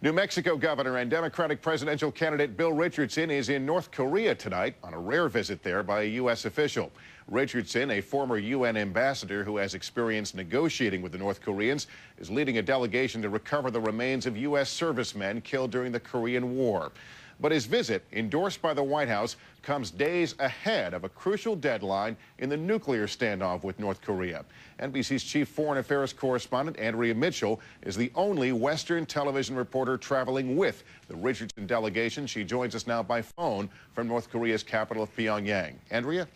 New Mexico governor and Democratic presidential candidate Bill Richardson is in North Korea tonight on a rare visit there by a U.S. official. Richardson, a former UN ambassador who has experience negotiating with the North Koreans, is leading a delegation to recover the remains of U.S. servicemen killed during the Korean War. But his visit, endorsed by the White House, comes days ahead of a crucial deadline in the nuclear standoff with North Korea. NBC's chief foreign affairs correspondent, Andrea Mitchell, is the only Western television reporter traveling with the Richardson delegation. She joins us now by phone from North Korea's capital of Pyongyang. Andrea?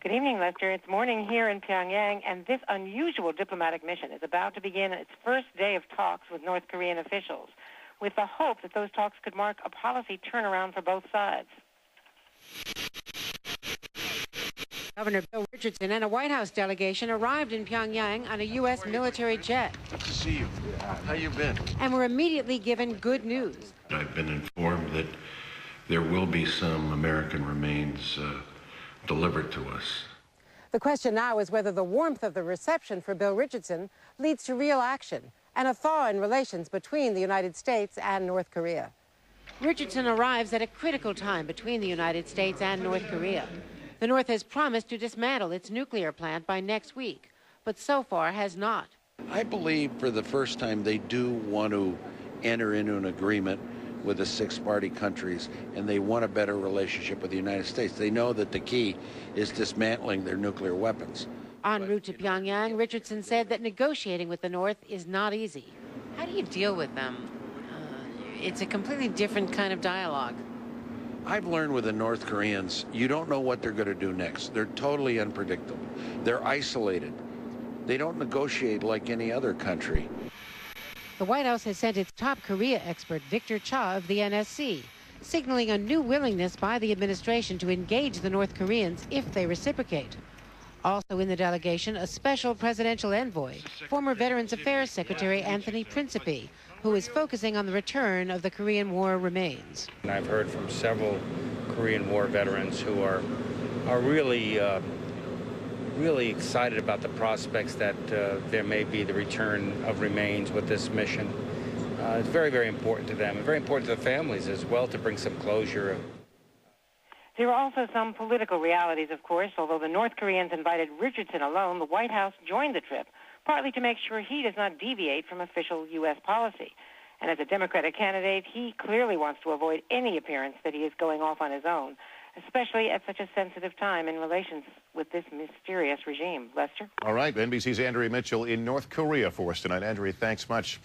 Good evening, Lester. It's morning here in Pyongyang, and this unusual diplomatic mission is about to begin its first day of talks with North Korean officials, with the hope that those talks could mark a policy turnaround for both sides. Governor Bill Richardson and a White House delegation arrived in Pyongyang on a U.S. military jet. Good to see you. How you been? And were immediately given good news. I've been informed that there will be some American remains delivered to us. The question now is whether the warmth of the reception for Bill Richardson leads to real action and a thaw in relations between the United States and North Korea. Richardson arrives at a critical time between the United States and North Korea. The North has promised to dismantle its nuclear plant by next week, but so far has not. I believe for the first time they do want to enter into an agreement with the six-party countries, and they want a better relationship with the United States. They know that the key is dismantling their nuclear weapons. En route to Pyongyang, Richardson said that negotiating with the North is not easy. How do you deal with them? It's a completely different kind of dialogue. I've learned with the North Koreans, you don't know what they're going to do next. They're totally unpredictable. They're isolated. They don't negotiate like any other country. The White House has sent its top Korea expert, Victor Cha of the NSC, signaling a new willingness by the administration to engage the North Koreans if they reciprocate. Also in the delegation, a special presidential envoy, former Veterans Affairs Secretary Anthony Principe, who is focusing on the return of the Korean War remains. And I've heard from several Korean War veterans who are really excited about the prospects that there may be the return of remains with this mission. It's very, very important to them, and very important to the families as well, to bring some closure. There are also some political realities, of course. Although the North Koreans invited Richardson alone, the White House joined the trip, partly to make sure he does not deviate from official U.S. policy. And as a Democratic candidate, he clearly wants to avoid any appearance that he is going off on his own, especially at such a sensitive time in relations with this mysterious regime. Lester? All right, NBC's Andrea Mitchell in North Korea for us tonight. Andrea, thanks much.